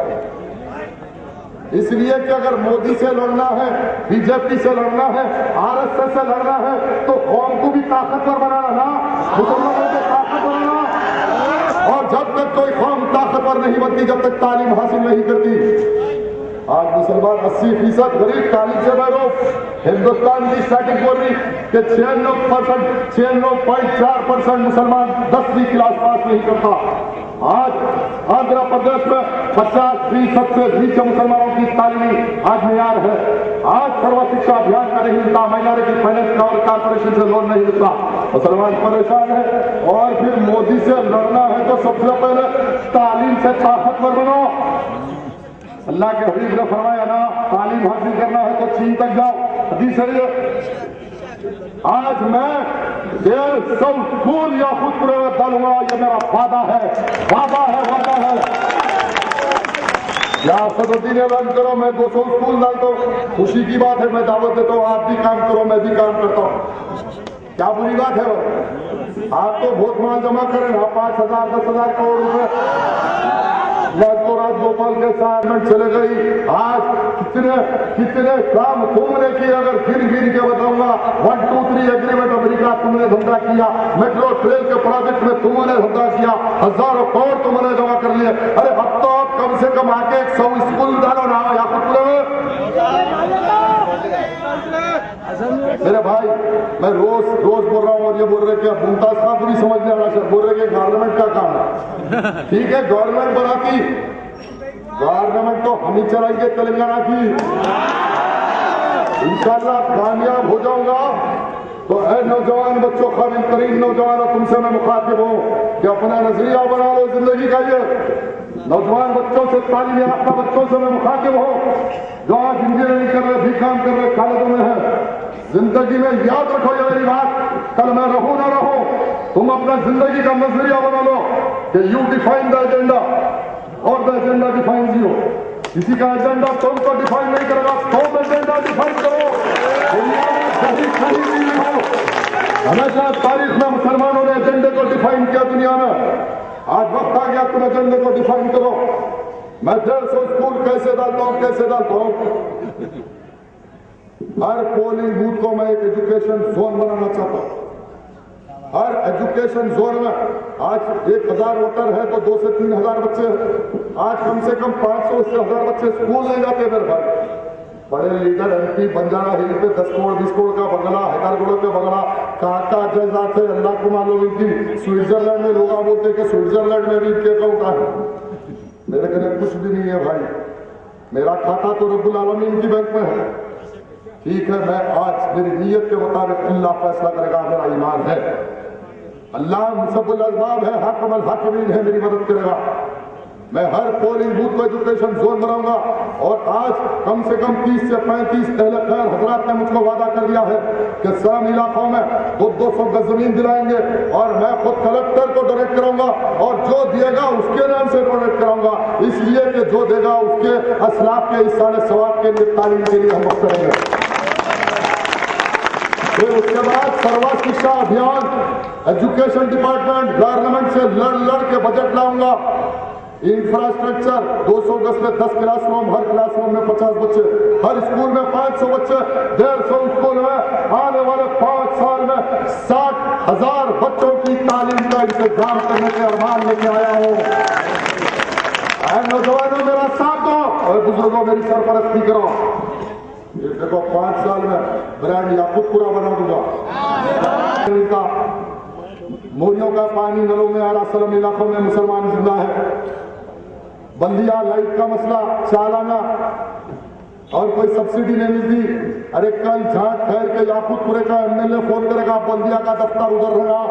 इसलिए कि अगर मोदी से लड़ना है, बीजेपी से लड़ना है, आरएसएस से लड़ना है, तो कौम को भी ताकतवर बनाना ना, मुसलमानों को ताकतवर बनाना। और जब तक कोई कौम ताकतवर नहीं बनती, जब तक तालीम हासिल नहीं करती। आज मुसलमान 80% गरीब तालीम से महरूम। हिंदुस्तान की स्टैटिक बोल रही कि 96.4% मुसलमान 10वीं क्लास पास नहीं करता। आज आंध्र प्रदेश में 50% से नीचे मुसलमानों की तालीमी आज मेयार है। आज सर्व शिक्षा अभियान का नहीं मिलता, माइनॉरिटी फाइनेंस कॉर्पोरेशन से लोन नहीं मिलता, मुसलमान परेशान है। और फिर मोदी से लड़ना है तो सबसे पहले तालीम से ताकतवर बनो। अल्लाह के हबीब ने फरमाया ना, तालीम हासिल करना है तो चीन तक जाओ। हदीस है। आज मैं 150 स्कूल या खुद डालूंगा, ये मेरा वादा है। या असदुद्दीन ऐलान करो, मैं 200 स्कूल डालता हूँ, खुशी की बात है। मैं दावत देता हूँ, आप भी काम करो, मैं भी काम करता हूँ। क्या बुरी बात है? आप तो बहुत माल जमा करें, आप 5,000 10,000 करोड़ रुपए राजगोपाल के साथ चले गई। आज कितने काम तुमने किए, अगर गिर के बताऊंगा। 1, 2, 3 एग्रीमेंट अमेरिका तुमने धंधा किया, मेट्रो ट्रेन के प्रोजेक्ट में तुमने धंधा किया, हजारों करोड़ तुमने जमा कर लिए। अरे अब तो आप कम से कम आके 100 स्कूल डालो ना या खुद। मेरे भाई, मैं रोज बोल रहा हूँ और ये बोल रहे कि मुमताज खान को भी समझने वाला है। बोल रहे कि गवर्नमेंट का काम है, ठीक है, गवर्नमेंट बनाती, गवर्नमेंट तो हम ही चलाएंगे तेलंगाना की। इंशाल्लाह कामयाब हो जाऊंगा। तो ऐ नौजवान बच्चों, काबिल तरीन नौजवानों, तुमसे मैं मुखातिब हूँ कि अपना नजरिया बना लो जिंदगी का। ये नौजवान बच्चों से, तालीम याफ्ता बच्चों से मैं मुखातिब हूँ जो आज इंजीनियरिंग कर रहे, भी काम कर रहे, कॉलेजों में है। जिंदगी में याद रखो ये मेरी बात, कल मैं रहूं ना रहूं, तुम अपना जिंदगी का नजरिया बना लो कि यू डिफाइन द एजेंडा और द एजेंडा डिफाइन यू। किसी का एजेंडा तुमको डिफाइन नहीं करेगा, तुम एजेंडा डिफाइन करो। हमेशा तारीख में मुसलमानों ने एजेंडे को डिफाइन किया दुनिया में। आज वक्त आ गया, तुम एजेंडे को डिफाइन करो। मैं 150 स्कूल कैसे डालता हूं, हर पोलिंग बूथ को मैं एक एजुकेशन जोन बनाना चाहता हूं। हर एजुकेशन जोन में आज 1,000 वोटर है तो 2 से 3,000 बच्चे हैं। आज कम से कम 500 से 1,000 बच्चे स्कूल नहीं जाते मेरे भाई। बड़े लीडर MP बंजारा हिल पे 10 करोड़ 20 करोड़ का बंगला, हैदरगढ़ पे बंगला, काका जैसा थे, अल्लाह को मालूम। इनकी स्विट्जरलैंड में लोग बोलते कि स्विट्जरलैंड में भी इनके अकाउंट है। मेरे घर कुछ भी नहीं है भाई, मेरा खाता तो रब्बुल आलमीन की बैंक में है। ठीक है, मैं आज मेरी नीयत के मुताबिक अल्लाह फैसला करेगा, मेरा ईमान है। अल्लाह मुसब्बिल असबाब है, हाकिमुल हाकिमीन है, मेरी मदद करेगा। मैं हर पोलिंग बूथ को एजुकेशन जोन बनाऊंगा और आज कम से कम 30 से 35 अहले खैर हजरात ने मुझको वादा कर दिया है कि सलाम इलाकों में 200 गज जमीन दिलाएंगे और मैं खुद कलेक्टर को डोनेट कराऊंगा और जो दिएगा उसके नाम से डोनेट कराऊंगा, इसलिए कि जो देगा उसके असलाफ के इसाले सवाब के लिए तालीम के लिए हम वक्त करेंगे। फिर उसके बाद सर्वा शिक्षा अभियान, एजुकेशन डिपार्टमेंट गवर्नमेंट से लड़ के बजट लाऊंगा। इंफ्रास्ट्रक्चर 200 गज में 10 क्लासरूम, हर क्लासरूम में 50 बच्चे, हर स्कूल में 500 बच्चे, 150 स्कूल में आने वाले 5 साल में 60,000 बच्चों की तालीम का इंतजाम करने के अरमान लेके आया हूँ। नौजवानों मेरा साथ दो और बुजुर्गों मेरी सरपरस्ती करो। ये देखो 5 साल में ब्रांड याकूतपुरा बना दूंगा। मोरियों का पानी नलों में आ रहा, सलम इलाकों में मुसलमान जिंदा है। बल्दिया लाइट का मसला चालाना और कोई सब्सिडी नहीं मिलती। अरे कल झांक ठहर के याकूतपुरे का एमएलए फोन करेगा, बल्दिया का दफ्तर उधर होगा,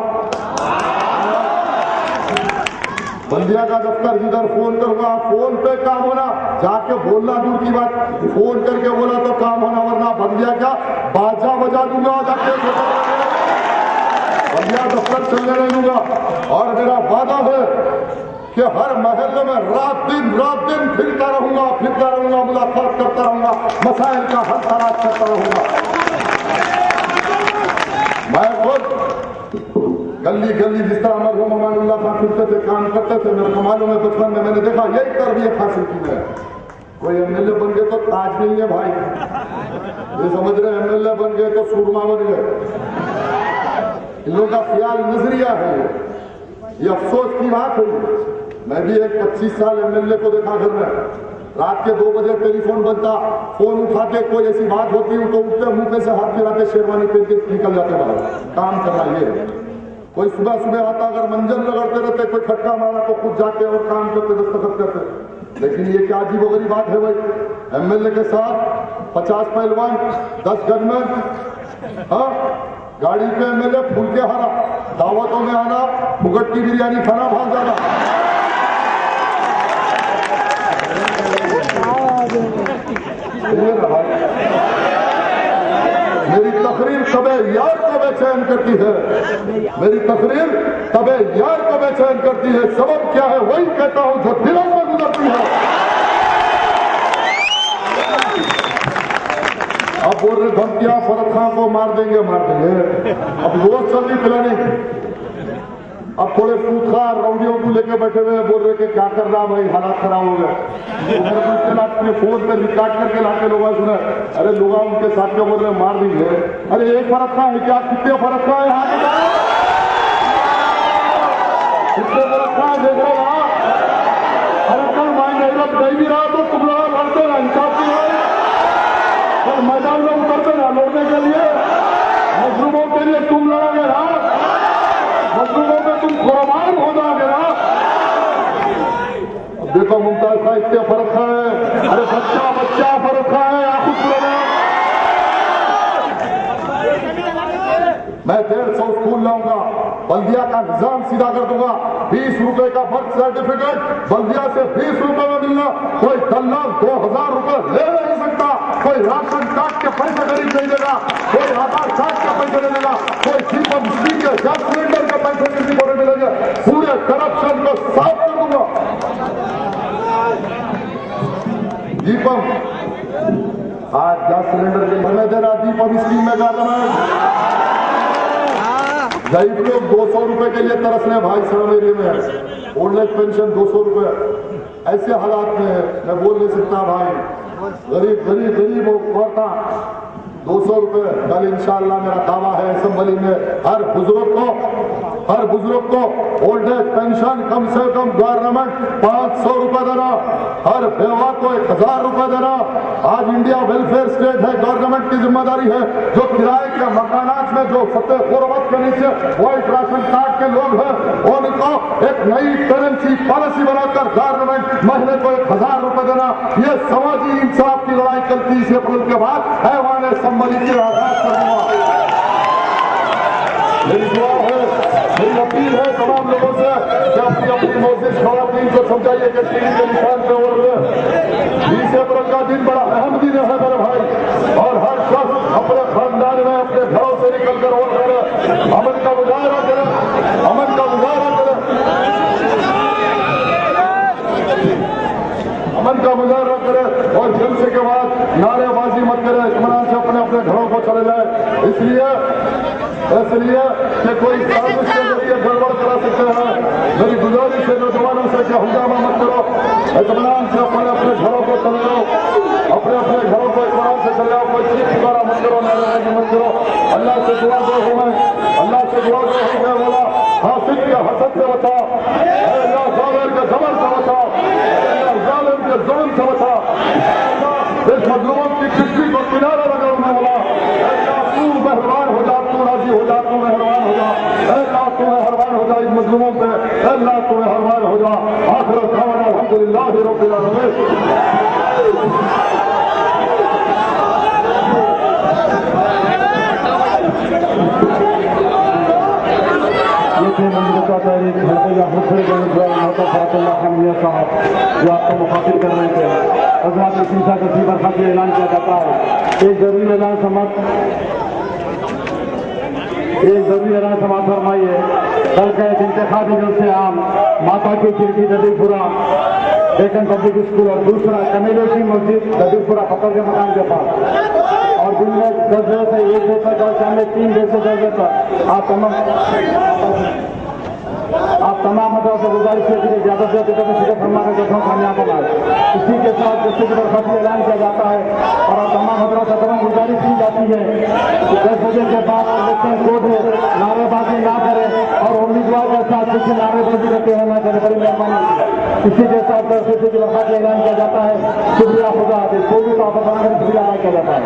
बल्दिया का दफ्तर इधर फोन करूंगा, फोन पे काम होना, जाके बोलना दूर की बात, फोन करके बोला तो काम होना, वरना बल्दिया का बाजा बजा दूंगा, जाके बल्दिया दफ्तर चलने नहीं दूंगा। और मेरा वादा है कि हर महल्ले में रात दिन फिरता रहूंगा, मुलाकात करता रहूंगा, मसाइल का हल तलाश करता रहूंगा। मैं खुद गली जिस तरह मरहूम अमानुल्लाह खान फिरते थे, काम करते थे, मेरे को मालूम है, बचपन में मैंने देखा, यही तरबियत हासिल की है। कोई एमएलए बन गए तो ताज नहीं है भाई, ये समझ रहे एमएलए बन गए तो सूरमा बन गए। इन लोगों का ख्याल नजरिया है, ये अफसोस की बात है। मैं भी एक 25 साल एमएलए को देखा घर में, रात के 2 बजे टेलीफोन बनता, फोन उठाते, कोई ऐसी बात होती तो उठते मुंह पे से हाथ मिलाते, शेरवानी पहन के निकल जाते बाहर काम करना। ये कोई सुबह आता, अगर मंजर रगड़ते रहते, कोई खटका मारा तो खुद जाते और काम करते, दस्तखत करते। लेकिन ये क्या अजीबोगरीब बात है भाई, एमएलए के साथ 50 पहलवान, 10 गनमैन, हाँ गाड़ी पे एमएलए फूल के हारा, दावतों में आना, मुगट की बिरयानी खाना, भाग जाना। मेरी तकरीर तबे यार को बेचैन करती है, मेरी तकरीर तबे यार को बेचैन करती है। सबब क्या है वही कहता हूं जो दिलों में गुजरती है। अब बोल रहे धमकियां फरत खां को मार देंगे। अब रोज चल रही प्लानिंग, अब थोड़े सूखा रौडियों को लेके बैठे हुए बोल रहे कि क्या कर रहा भाई, हालात खराब हो गए। अपने फोन पे रिकॉर्ड करके लाके लोग सुने, अरे लोग उनके साथ में बोल रहे मार देंगे। अरे एक फरक खां है क्या, कितने फरक खां है, कितने फरक खां देख रहे हो। अरे कल माई मेहनत नहीं भी रहा तो तुम लोग लड़ते ना, इंसाफ की और मैदान में उतरते ना लड़ने के लिए, मजलूमों के लिए तुम लड़ोगे ना, मजलूमों पे तुम कुर्बान हो जाओगे ना। अब देखो मुमताज का इतने फर्क है, अरे बच्चा फर्क है, आप मैं 150 स्कूल लाऊंगा, बल्दिया का निजाम सीधा कर दूंगा। 20 रुपए का बर्थ सर्टिफिकेट बल्दिया से 20 रुपए में मिलना, कोई दल्लाल 2000 रुपए ले नहीं सकता, कोई राशन कार्ड के पैसे खरीद नहीं देगा, कोई आधार कार्ड के पैसे नहीं देगा, कोई दीपक बिजली के गैस सिलेंडर के पैसे किसी को नहीं मिलेंगे। पूरे करप्शन को साफ कर दूंगा। दीपक आज गैस सिलेंडर के समय दे रहा, दीपक स्कीम में गवर्नमेंट गरीब लोग 200 रुपए के लिए तरसने भाई साहब एरिया में, ओल्ड एज पेंशन 200 रुपए। ऐसे हालात में मैं बोल नहीं सकता भाई, गरीब औरता 200 रुपए। कल इंशाअल्लाह मेरा दावा है असेंबली में हर बुजुर्ग को ओल्ड एज पेंशन कम से कम गवर्नमेंट 500 रुपए देना, हर बेवा को 1000 रुपए देना। आज इंडिया वेलफेयर स्टेट है, गवर्नमेंट की जिम्मेदारी है। जो किराए के मकानात में जो फतेह गुरबत के नीचे व्हाइट राशन कार्ड के लोग हैं उनको एक नई करेंसी पॉलिसी बनाकर गवर्नमेंट महीने को 1000 रुपए देना। ये समाजी इंसाफ की लड़ाई कल 30 अप्रैल के बाद ऐवान असेंबली नीचे आजाद कर दूंगा। मेरी दुआ है, मेरी अपील है तमाम लोगों से कि अपनी अपनी मोजिज खवातीन को समझाइए कि तीन के निशान पे और 20 अप्रैल का दिन बड़ा अहम दिन है मेरे भाई, और हर शख्स अपने खानदान में अपने घरों से निकल कर वोट करे, अमन का मुजाहरा करे, अमन का मुजाहरा करे, अमन का मुजाहरा करे और जलसे के बाद नारेबाजी मत करे, इत्मीनान से अपने अपने घरों को चले जाए। इसलिए कि कोई साजिश के जरिए गड़बड़ करा सकते हैं। मेरी गुजारिश है नौजवानों से कि हंगामा मत करो, इत्मीनान से अपने अपने घरों को चले जाओ, अपने अपने घरों को इत्मीनान से चले जाओ, कोई चीख पुकारा मत करो, नारेबाजी मत करो। अल्लाह से दुआ दो हो मैं, अल्लाह से दुआ दो हो गया बोला, हासिद के हसद से बचा, अल्लाह जालिम के जबर से बचा, अल्लाह जालिम के जुल्म से बचा, इस मजलूमों की किस्ती को किनारा लगा बोला, तू मेहरबान हो जा, तू राजी हो जा, तू मेहरबान हो जा, अल्लाह तू मेहरबान हो जा इन मजलूमों पे, अल्लाह तू मेहरबान हो जा। आखिर दावना अल्हम्दुलिल्लाह रब्बिल आलमीन। ये थे मंदिर का तारीख हरतैया हुसैन हमिया साहब जो आपको मुखातिब कर रहे थे। हज़रात शीशा का सी बरखा से ऐलान किया जाता है। एक जरूरी ऐलान समाप्त फरमाइए। कल का एक इंतखाबी जलसे आम माता की खिड़की नदीपुरा डेकन पब्लिक स्कूल और दूसरा कमेलेशी मस्जिद नदीपुरा पकड़ के मकान के पास, और दिन में 10 बजे से 1 बजे तक और शाम में 3 बजे से 10 बजे तक आप तमाम मतलब से गुजारिश है कि ज्यादा से ज्यादा सीधे फरमाना करता हूँ कामयाब होगा। इसी के साथ जैसे की बरखास्ती ऐलान किया जाता है और तमाम मतलब से तमाम गुजारिश की जाती है कि 10 बजे के बाद इलेक्शन कोर्ट में नारेबाजी ना करें और उम्मीदवार के साथ किसी नारेबाजी करते हुए ना करें, बड़ी मेहरबानी। इसी के साथ जैसे की बरखास्ती ऐलान किया जाता है। शुक्रिया खुदा हाफिज़। कोई भी बात बनाकर शुक्रिया अदा किया जाता है।